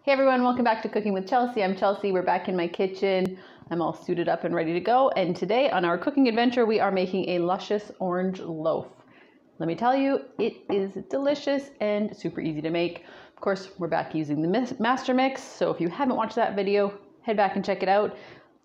Hey everyone, welcome back to Cooking with Chelsea. I'm Chelsea. We're back in my kitchen. I'm all suited up and ready to go. And today on our cooking adventure, we are making a luscious orange loaf. Let me tell you, it is delicious and super easy to make. Of course, we're back using the master mix. So if you haven't watched that video, head back and check it out.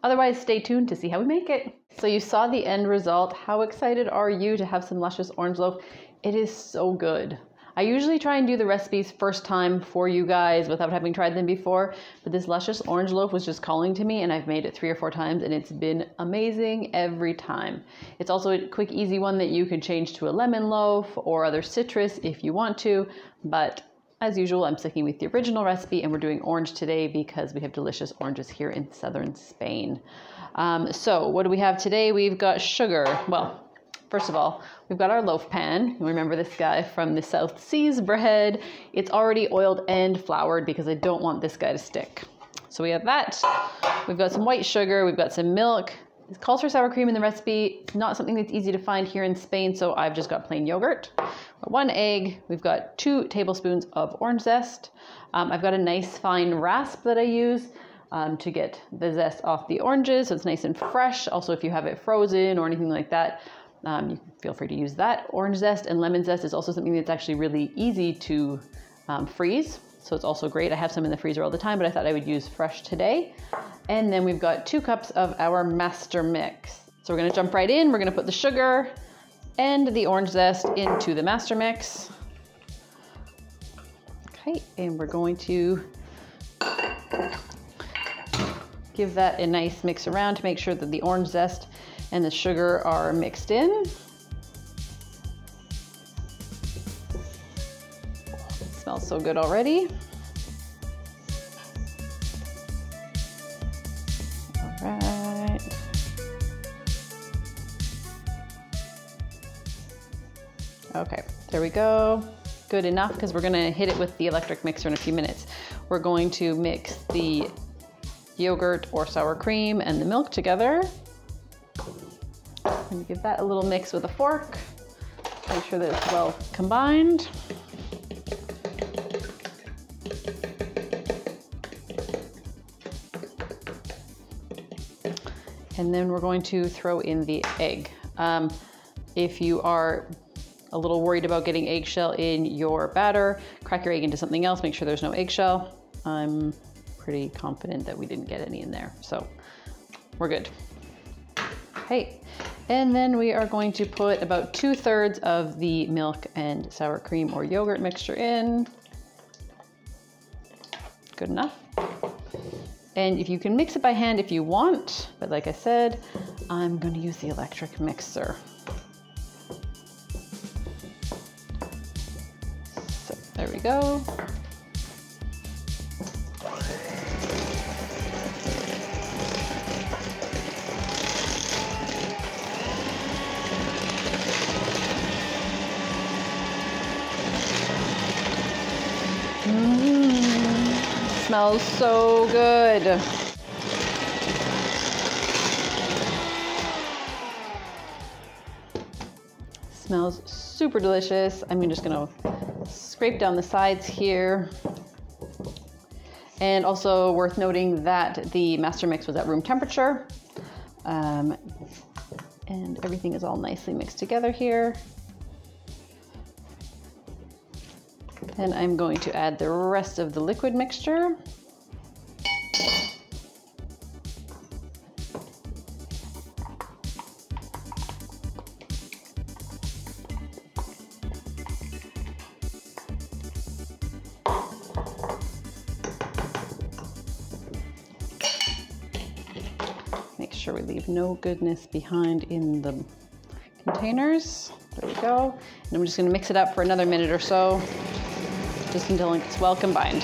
Otherwise, stay tuned to see how we make it. So you saw the end result. How excited are you to have some luscious orange loaf? It is so good. I usually try and do the recipes first time for you guys without having tried them before, but this luscious orange loaf was just calling to me and I've made it 3 or 4 times and it's been amazing every time. It's also a quick, easy one that you can change to a lemon loaf or other citrus if you want to, but as usual, I'm sticking with the original recipe and we're doing orange today because we have delicious oranges here in southern Spain. So what do we have today? We've got sugar. Well, first of all, we've got our loaf pan. Remember this guy from the South Seas bread. It's already oiled and floured because I don't want this guy to stick. So we have that. We've got some white sugar. We've got some milk. It calls for sour cream in the recipe. It's not something that's easy to find here in Spain, so I've just got plain yogurt. 1 egg. We've got 2 tablespoons of orange zest. I've got a nice fine rasp that I use to get the zest off the oranges, so it's nice and fresh. Also, if you have it frozen or anything like that, you can feel free to use that. Orange zest and lemon zest is also something that's actually really easy to freeze. So it's also great. I have some in the freezer all the time, but I thought I would use fresh today. And then we've got 2 cups of our master mix. So we're gonna jump right in. We're gonna put the sugar and the orange zest into the master mix. Okay, and we're going to give that a nice mix around to make sure that the orange zest and the sugar are mixed in. It smells so good already. All right. Okay, there we go. Good enough because we're gonna hit it with the electric mixer in a few minutes. We're going to mix the yogurt or sour cream and the milk together. And give that a little mix with a fork. Make sure that it's well combined. And then we're going to throw in the egg. If you are a little worried about getting eggshell in your batter, crack your egg into something else. Make sure there's no eggshell. I'm pretty confident that we didn't get any in there, so we're good. Okay. And then we are going to put about 2/3 of the milk and sour cream or yogurt mixture in. Good enough. And if you can mix it by hand if you want, but like I said, I'm going to use the electric mixer. So there we go. Smells so good. Smells super delicious. I'm just gonna scrape down the sides here. And also worth noting that the master mix was at room temperature. And everything is all nicely mixed together here. And I'm going to add the rest of the liquid mixture. Make sure we leave no goodness behind in the containers. There we go. And I'm just going to mix it up for another minute or so, just until it's well combined.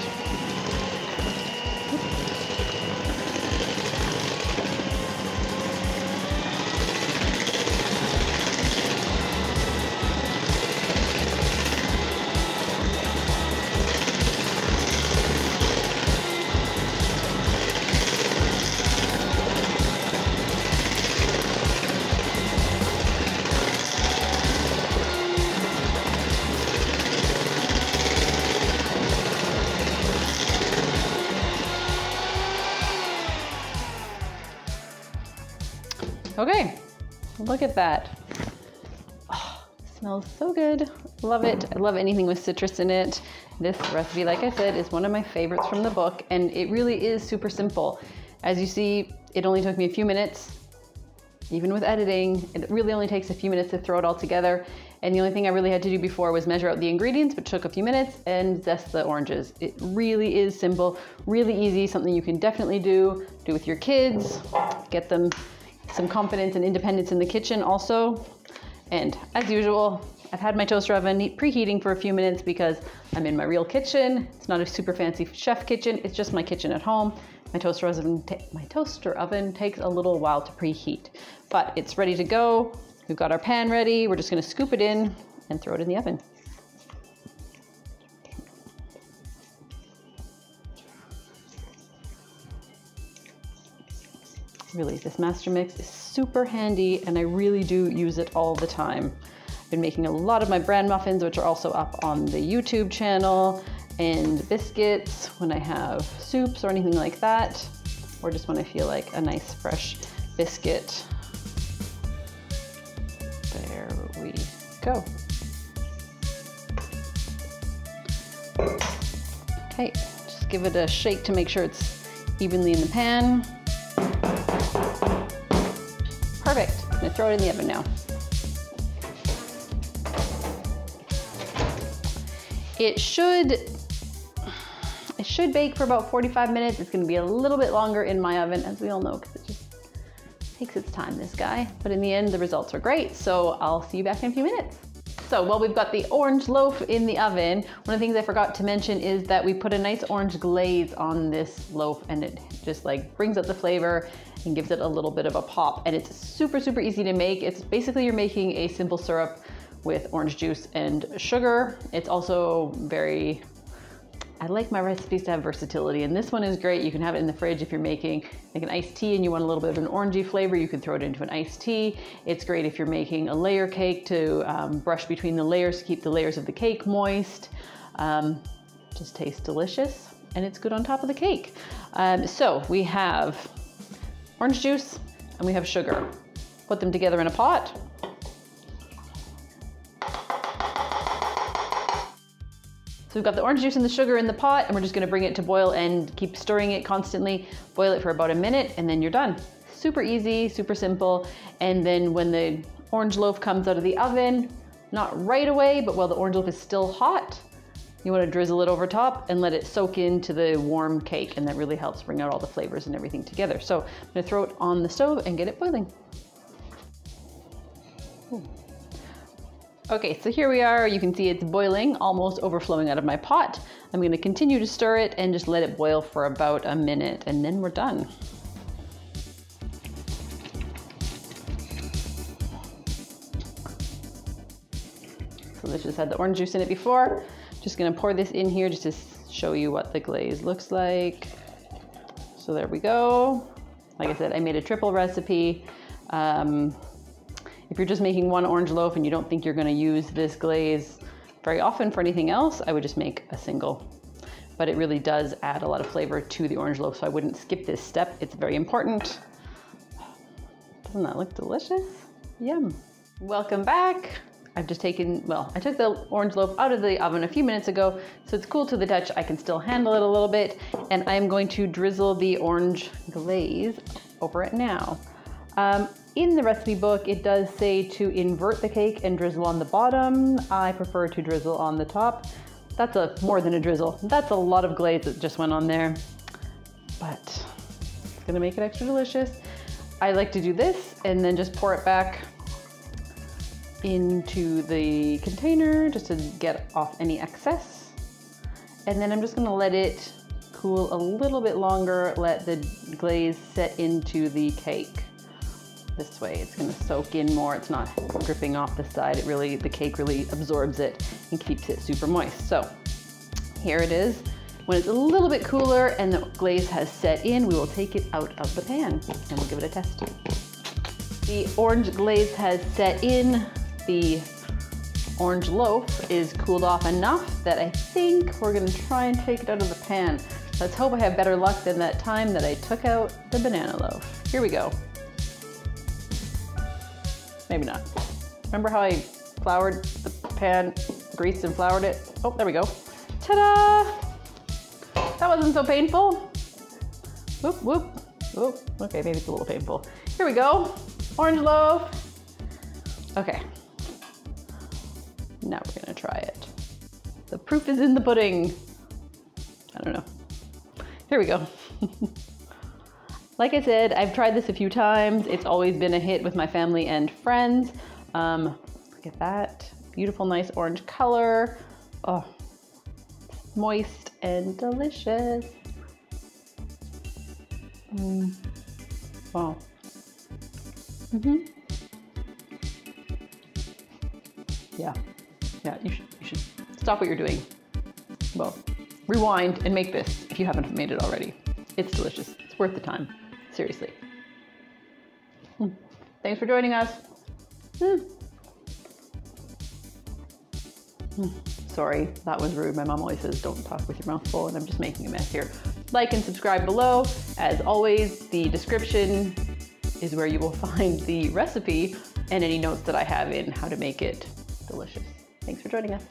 Okay, look at that. Oh, smells so good. Love it. I love anything with citrus in it. This recipe, like I said, is one of my favorites from the book, and it really is super simple. As you see, it only took me a few minutes. Even with editing, it really only takes a few minutes to throw it all together. And the only thing I really had to do before was measure out the ingredients, which took a few minutes, and zest the oranges. It really is simple, really easy, something you can definitely do with your kids, get them some confidence and independence in the kitchen also. And as usual, I've had my toaster oven preheating for a few minutes because I'm in my real kitchen. It's not a super fancy chef kitchen, it's just my kitchen at home. My toaster oven takes a little while to preheat, but it's ready to go. We've got our pan ready. We're just gonna scoop it in and throw it in the oven. Really, this master mix is super handy and I really do use it all the time. I've been making a lot of my bran muffins, which are also up on the YouTube channel, and biscuits when I have soups or anything like that, or just when I feel like a nice fresh biscuit. There we go. Okay, just give it a shake to make sure it's evenly in the pan. Perfect. I'm gonna throw it in the oven now. It should bake for about 45 minutes. It's gonna be a little bit longer in my oven, as we all know, because it just takes its time, this guy. But in the end, the results are great, so I'll see you back in a few minutes. So while we've got the orange loaf in the oven, one of the things I forgot to mention is that we put a nice orange glaze on this loaf, and it just like brings up the flavor and gives it a little bit of a pop. And it's super, super easy to make. It's basically you're making a simple syrup with orange juice and sugar. It's also very, I like my recipes to have versatility, and this one is great. You can have it in the fridge if you're making like an iced tea and you want a little bit of an orangey flavor, you can throw it into an iced tea. It's great if you're making a layer cake to brush between the layers to keep the layers of the cake moist. Just tastes delicious, and it's good on top of the cake. So we have orange juice and we have sugar. Put them together in a pot. So we've got the orange juice and the sugar in the pot, and we're just gonna bring it to boil and keep stirring it constantly. Boil it for about a minute, and then you're done. Super easy, super simple. And then when the orange loaf comes out of the oven, not right away, but while the orange loaf is still hot, you wanna drizzle it over top and let it soak into the warm cake, and that really helps bring out all the flavors and everything together. So I'm gonna throw it on the stove and get it boiling. Ooh. Okay, so here we are. You can see it's boiling, almost overflowing out of my pot. I'm gonna continue to stir it and just let it boil for about a minute, and then we're done. So this just had the orange juice in it before. Just gonna pour this in here just to show you what the glaze looks like. So there we go. Like I said, I made a triple recipe. If you're just making one orange loaf and you don't think you're gonna use this glaze very often for anything else, I would just make a single. But it really does add a lot of flavor to the orange loaf, so I wouldn't skip this step. It's very important. Doesn't that look delicious? Yum. Welcome back. I've just taken, well, I took the orange loaf out of the oven a few minutes ago, so it's cool to the touch. I can still handle it a little bit, and I'm going to drizzle the orange glaze over it now. In the recipe book, it does say to invert the cake and drizzle on the bottom. I prefer to drizzle on the top. That's more than a drizzle. That's a lot of glaze that just went on there, but it's gonna make it extra delicious. I like to do this and then just pour it back into the container just to get off any excess. And then I'm just gonna let it cool a little bit longer, let the glaze set into the cake. This way it's gonna soak in more. It's not dripping off the side. The cake really absorbs it and keeps it super moist. So here it is. When it's a little bit cooler and the glaze has set in, we will take it out of the pan and we'll give it a test. The orange glaze has set in. The orange loaf is cooled off enough that I think we're gonna try and take it out of the pan. Let's hope I have better luck than that time that I took out the banana loaf. Here we go. Maybe not. Remember how I floured the pan, greased and floured it? Oh, there we go. Ta-da! That wasn't so painful. Whoop, whoop, whoop. Okay, maybe it's a little painful. Here we go. Orange loaf. Okay. Now we're gonna try it. The proof is in the pudding. I don't know. Here we go. Like I said, I've tried this a few times. It's always been a hit with my family and friends. Look at that. Beautiful, nice orange color. Oh, moist and delicious. Wow. Yeah, you should stop what you're doing. Well, rewind and make this if you haven't made it already. It's delicious. It's worth the time. Seriously. Thanks for joining us. Sorry, that was rude. My mom always says don't talk with your mouth full, and I'm just making a mess here. Like and subscribe below. As always, the description is where you will find the recipe and any notes that I have in how to make it delicious. Thanks for joining us.